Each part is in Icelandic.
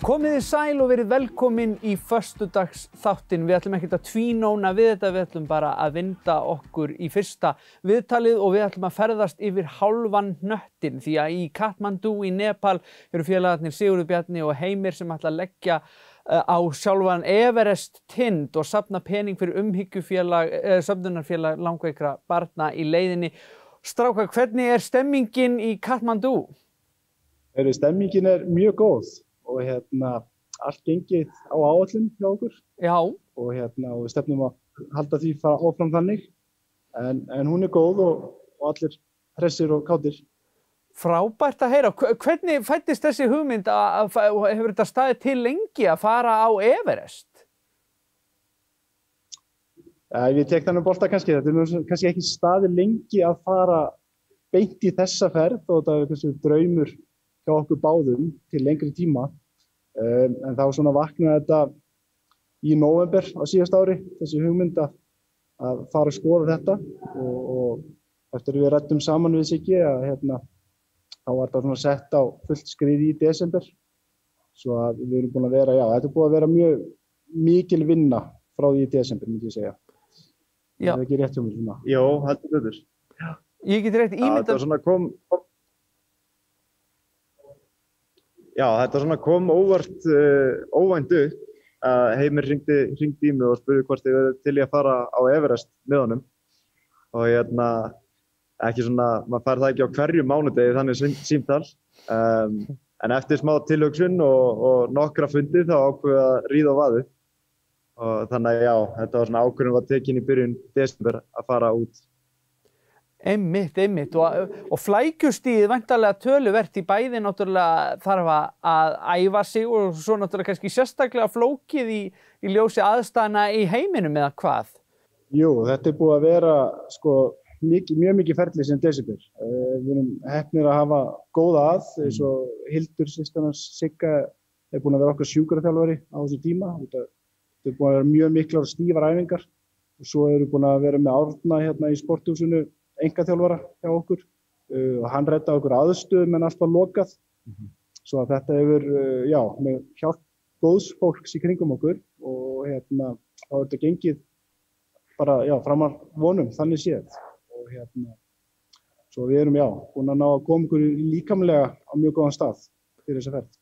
Komið þið sæl og verið velkomin í föstudags þáttinn. Við ætlum ekkert að tvínóna við þetta, við ætlum bara að vinda okkur í fyrsta viðtalið og við ætlum að ferðast yfir hálfan hnöttinn því að í Kathmandu í Nepal eru félagarnir Sigurður Bjarni og Heimir sem ætla að leggja á sjálfan Everest tind og safna pening fyrir söfnunarfélag langveikra barna í leiðinni. Strákar, hvernig er stemmingin í Kathmandu? Stemmingin er mjög góð. Og allt gengið á áætlun hjá okkur. Já. Og við stefnum að halda því fara áfram þannig. En hún er góð og allir hressir og kátir. Frábært að heyra. Hvernig fæddist þessi hugmynd hefur þetta staðið til lengi að fara á Everest? Ég tek þannig bolta kannski. Þetta er kannski ekki staðið lengi að fara beint í þessa ferð og þetta er kannski draumur hjá okkur báðum til lengri tíma. En þá svona vaknaði þetta í nóvember á síðast ári, þessi hugmynd að fara að skoða þetta og eftir að við ræddum saman við Siggi að þá var þetta svona sett á fullt skrið í desember. Svo að við erum búin að vera, þetta er búin að vera mjög mikil vinna frá því í desember, myndi ég segja. Já. Er það ekki rétt hjá mér svona? Jó, heldur betur. Ég get rétt ímyndað. Þetta svona þetta kom óvænt upp að Heimir hringdi í mig og spurði hvort ég verið til í að fara á Everest með honum. Og ekki svona, maður fær það ekki á hverju mánudegi þannig símtal. En eftir smá tilhugsun og nokkra fundi þá ákveðið að ríða á vaðið. Og þannig þetta var svona ákvörðun var tekin í byrjun desember að fara út. Einmitt. Og flækjustigið væntanlega töluvert í bæði náttúrulega þarf að æfa sig og svo náttúrulega kannski sérstaklega flókið í ljósi aðstæðna í heiminum eða hvað? Jú, þetta er búið að vera mjög mikið ferli sem desember. Við erum heppnir að hafa góða eins og Hildur, systurnar Sigga, er búin að vera okkar sjúkraþjálfari á þessu tíma. Þetta er búin að vera mjög miklar og stífar æfingar og svo erum við búin að vera með Árna í sporthúsinu einkaþjálfara hjá okkur og hann reddaði okkur aðstöðum en alltaf lokað. Svo að þetta hefur, með hjálp góðs fólks í kringum okkur og þá er þetta gengið bara, fram að vonum, þannig séð. Og svo við erum, búin að ná að koma okkur líkamlega á mjög góðan stað fyrir þessa ferð.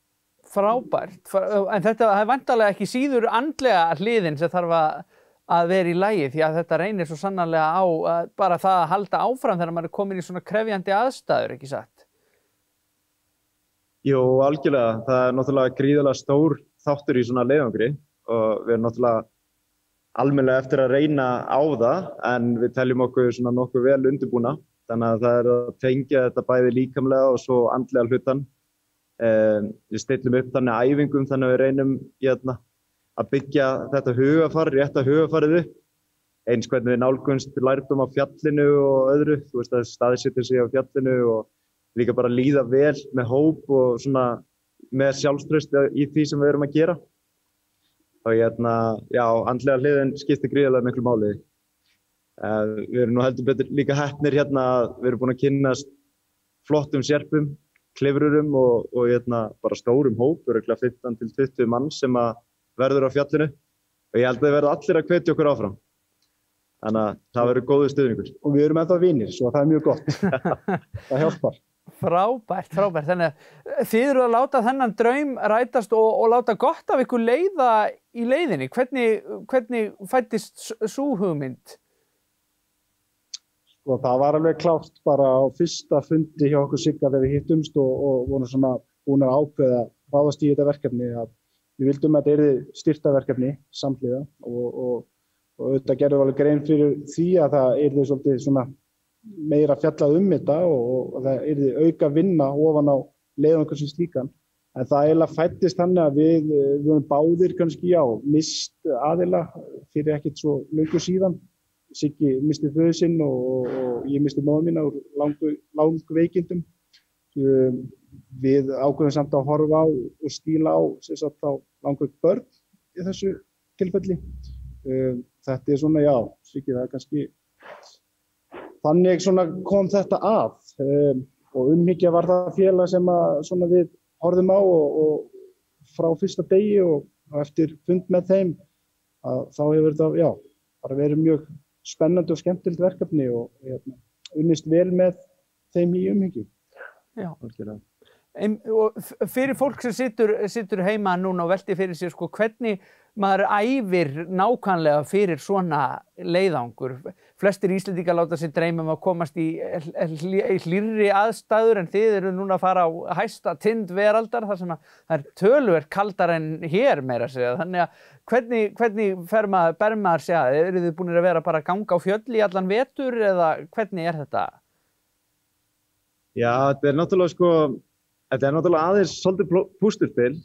Frábært. En þetta er væntanlega ekki síður andlega hliðin sem þarf að vera í lagi því að þetta reynir svo sannarlega á bara það að halda áfram þegar maður er komin í svona krefjandi aðstæður, ekki satt? Jú, algjörlega. Það er náttúrulega gríðarlega stór þáttur í svona leiðangri og við erum náttúrulega almennilega eftir að reyna á það en við teljum okkur svona nokkuð vel undirbúna. Þannig að það er að tengja þetta bæði líkamlega og svo andlega hlutan. Við stillum upp þannig æfingum þannig að við reynum að byggja þetta hugafar, rétta hugafarið upp. Eins hvernig við nálgumst lærdóm á fjallinu og öðru. Þú veist að staðsetja sig á fjallinu og líka bara líða vel með hóp og svona með sjálfstraust í því sem við erum að gera. Og andlega hliðin skiptir gríðarlega miklu máli. Við erum nú heldur betur líka heppnir að við erum búin að kynnast flottum sérpum, klifrurum og bara stórum hóp, örugglega 15 til 20 mann sem verður á fjallinu og ég held að þið verða allir að hvetja okkur áfram. Þannig að það verður góður stuðningur. Og við erum ennþá vinir, svo það er mjög gott. Það hjálpar. Frábært. Þannig að þið eru að láta þennan draum rætast og láta gott af ykkur leiða í leiðinni. Hvernig fæddist sú hugmynd? Það var alveg klárt bara á fyrsta fundi hjá okkur Sigga þegar við hittumst og vorum svona búin að ákveða ráðast í þetta verkefni að við vildum að þetta yrði styrktarverkefni samhliða og auðvitað gerðum við alveg grein fyrir því að það yrði svolítið svona meira fjallað þetta og það yrði auka vinna ofan á leiðangur sem slíkan. En það eiginlega fæddist þannig að við vorum báðir kannski mist aðila fyrir ekkert svo löngu síðan. Siggi misti föður sinn og ég misti móður mína úr langveikindum. Við ákveðum samt að horfa á og stíla á þá langveik börn í þessu tilfelli. Þetta er svona, Siggi, það er kannski þannig svona kom þetta og umhyggja var það félag sem við horfðum á og frá fyrsta degi og eftir fund með þeim að þá hefur þetta, bara verið mjög spennandi og skemmtilegt verkefni og unnist vel með þeim í umhyggju. Já, algjörlega. Og fyrir fólk sem situr heima núna og velti fyrir sér sko, hvernig maður æfir nákvæmlega fyrir svona leiðangur. Flestir Íslendingar láta sig dreyma að komast í hlýrri aðstæður en þið eru núna að fara á hæsta tind veraldar þar sem það töluvert kaldar en hér meira að segja. Þannig að hvernig ber maður sig að? Eru þið búinir að vera bara að ganga á fjöll í allan vetur eða hvernig þetta? Já, þetta er náttúrulega aðeins svolítið púsluspil.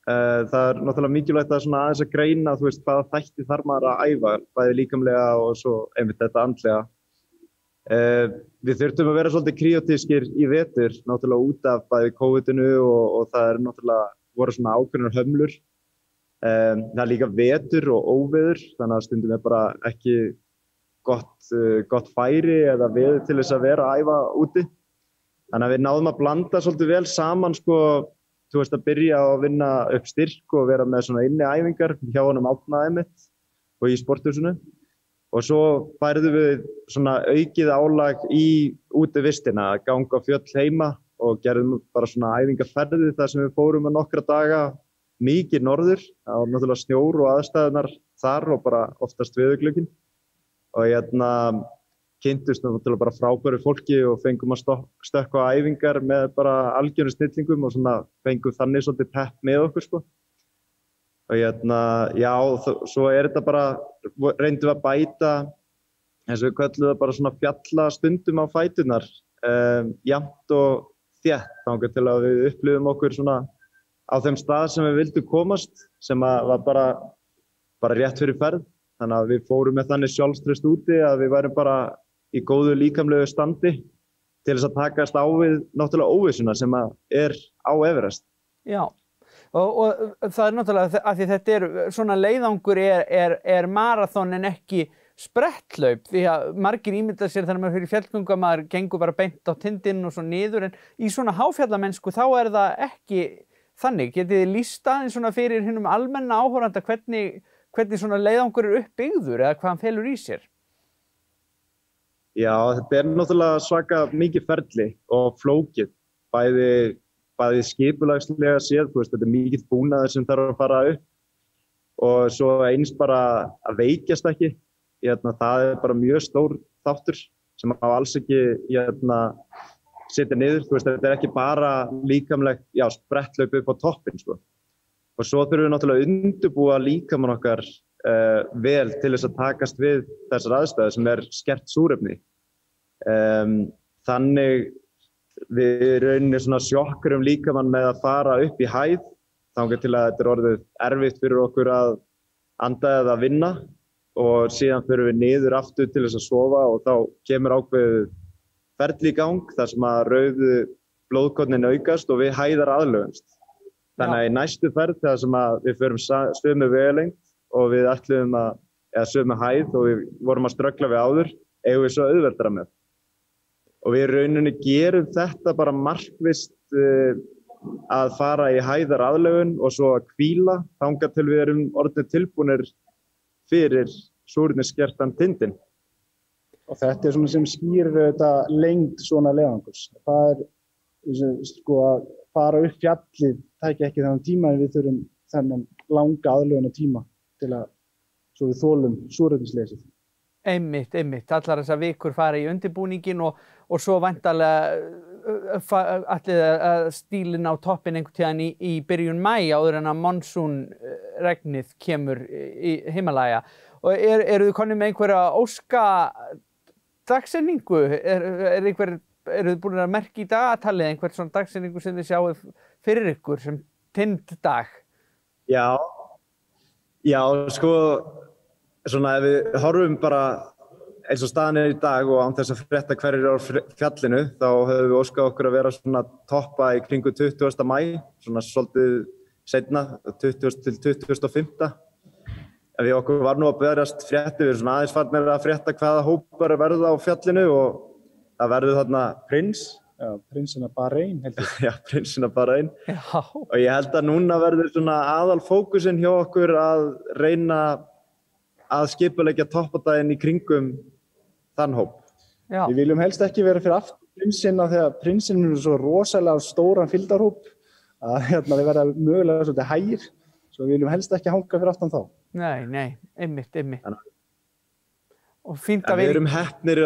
Það er náttúrulega mikilvægt að aðeins að greina, þú veist, hvaða þætti þarf maður að æfa, bæði líkamlega og svo einmitt þetta andlega. Við þurftum að vera svolítið kríótískir í vetur, náttúrulega út af bæði COVID-inu og það er náttúrulega voru svona ákveðnar hömlur. Það er líka vetur og óveður, þannig að stundum er bara ekki gott færi eða veður til þess að vera að æfa úti. Þannig að við náðum að blanda svolítið vel saman, sko, þú veist, að byrja að vinna upp styrk og vera með svona inni æfingar hjá honum Árna einmitt og í sporthúsinu. Og svo færðum við svona aukið álag í útivistina, að ganga á fjöll heima og gerðum bara svona æfingarferði þar sem við fórum nokkra daga mikið norður. Það var náttúrulega snjór og aðstæðunar þar og bara oftast veðurglöggin. Og kynntust náttúrulega bara frábæru fólki og fengum að stökkva á æfingar með bara algjörum snillingum og svona fengum þannig svolítið pepp með okkur, sko. Og svo þetta bara, reyndum við að bæta, eins og við köllum það bara svona fjallastundum á fæturnar, jafnt og þétt, þangað til að við upplifum okkur svona á þeim stað sem við vildum komast, sem var bara rétt fyrir ferð. Þannig að við fórum með þannig sjálfstraust úti að við værum bara í góðu líkamlegu standi til þess að takast á við náttúrulega óvissuna sem er á Everest. Já, og það er náttúrulega að því þetta svona leiðangur er maraþon en ekki spretthlaup, því að margir ímynda sér þegar maður fyrir fjallgöngu að maður gengur bara beint á tindinn og svo niður, en í svona háfjallamennsku þá er það ekki þannig. Getið þið lýst aðeins svona fyrir hinum almenna áhorfanda hvernig svona leiðangur uppbyggður eða hvað hann felur í sér? Já, þetta náttúrulega svaka mikið ferli og flókið, bæði skipulagslega séð, þú veist, þetta mikið búnaður sem þarf að fara upp og svo eins bara að veikjast ekki. Það bara mjög stór þáttur sem á alls ekki setja niður. Þú veist, þetta ekki bara líkamlegt, spretthlaup upp á toppinn, sko. Og svo þurfum við náttúrulega að undirbúa líkamann okkar vel til þess að takast við þessar aðstæður sem skert súrefni. Þannig við rauninni svona sjokkurum líkamann með að fara upp í hæð, þangað til að þetta orðið erfitt fyrir okkur að anda eða vinna og síðan förum við niður aftur til þess að sofa og þá kemur ákveðið ferli í gang þar sem að rauðu blóðkornin aukast og við hæðar aðlögumst. Þannig að í næstu ferð þegar sem að við förum sömu vegalengd og við ætluðum eða sömu hæð og við vorum að ströggla við áður, eigum við svo auðveldara með. Og við rauninni gerum þetta bara markvisst að fara í hæðar aðlögun og svo að hvíla þangað til við erum orðnir tilbúnir fyrir súrefnisskertan tindinn. Og þetta svona sem skýrir þetta lengd svona leiðangurs. Það sko að fara upp fjallið tæki ekki þennan tíma en við þurfum þennan langa aðlögun tíma til að svo við þolum súrefnisleysið. Einmitt. Allar þessar vikur fara í undirbúningin og svo væntanlega ætlið að stílinn á toppinn einhvern tíðan í byrjun maí áður en að monsúnregnið kemur í Himalaya. Og eru þið konið með einhverja óska dagsetningu? Eru þið búin að merkja í dagatalið einhver svona dagsetningu sem þið sjáuð fyrir ykkur sem tinddag? Já, sko, svona ef við horfum bara eins og staðan í dag og án þess að frétta hverjir á fjallinu, þá höfum við óskað okkur að vera svona toppa í kringu 20. maí, svona svolítið seinna, 20. til 25. Ef við okkur var nú að berast frétti, við erum svona aðeins farnir að frétta hvaða hópar verða á fjallinu og það verður þarna prins Já, prinsina Bahrein held ég. Já, prinsina Bahrein. Já. Og ég held að núna verður svona aðal fókusinn hjá okkur að reyna að skipuleggja toppardaginn í kringum þann hóp. Já. Við viljum helst ekki vera fyrir aftur prinsina þegar prinsinn er svo rosalega stóran fylgdarhóp að þeir verða mögulega svolítið hægir. Svo við viljum helst ekki hanga fyrir aftan þá. Nei, einmitt. Og fínt að við erum heppnir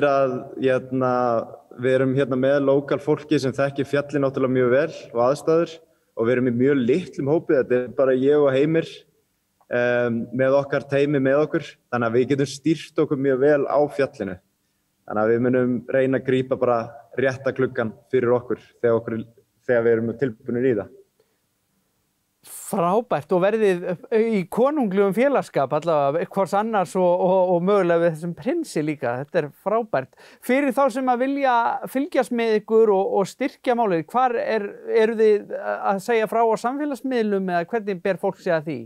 að við erum með lokal fólki sem þekkir fjallið náttúrulega mjög vel og aðstæður og við erum í mjög litlum hópi, þetta er bara ég og Heimir með okkar teymi með okkur, þannig að við getum stýrt okkur mjög vel á fjallinu. Þannig að við munum reyna að grípa bara rétta klukkan fyrir okkur þegar við erum tilbúinir í það. Frábært og verðið í konunglegum félagskap allavega hvors annars og mögulega við þessum prinsi líka. Þetta er frábært. Fyrir þá sem að vilja fylgjast með ykkur og styrkja málið, hvar eru þið að segja frá á samfélagsmiðlum eða hvernig ber fólk sig að því?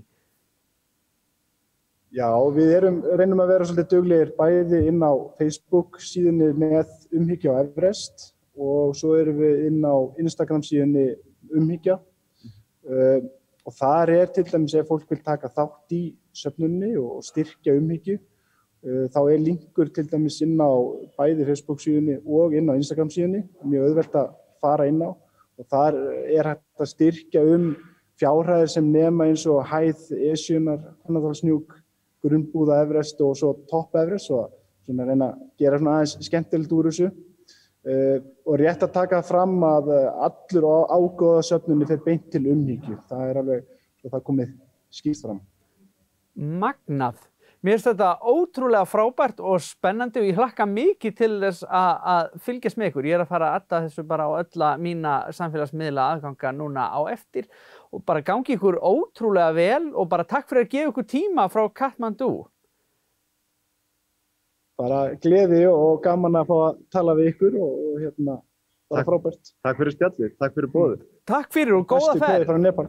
Já, við reynum að vera svolítið duglegir bæði inn á Facebook síðunni með umhyggja á Everest og svo erum við inn á Instagram síðunni umhyggja. Og þar til dæmis ef fólk vil taka þátt í söfnunni og styrkja umhyggju, þá linkur til dæmis inn á bæði Facebook síðunni og inn á Instagram síðunni, mjög auðvelt að fara inn á og þar hægt að styrkja fjárhæðir sem nema eins og hæð Esjunnar, Hvannadalshnjúk, grunnbúða Everest og svo topp Everest og svona reyna að gera svona aðeins skemmtilegt úr þessu. Og rétt að taka fram að allur ágóða söfnunni fer beint til umhyggju. Það er alveg svo það komið skýrt fram. Magnað. Mér finnst þetta ótrúlega frábært og spennandi og ég hlakka mikið til þess að fylgjast með ykkur. Ég er að fara að adda þessu bara á ölla mína samfélagsmiðla aðganga núna á eftir og bara gangi ykkur ótrúlega vel og bara takk fyrir að gefa ykkur tíma frá Katmandú. Bara gleði og gaman að fá að tala við ykkur og bara frábært. Takk fyrir spjallið, takk fyrir boðið. Takk fyrir og góða ferð. Bestu kveðjur frá Nepal.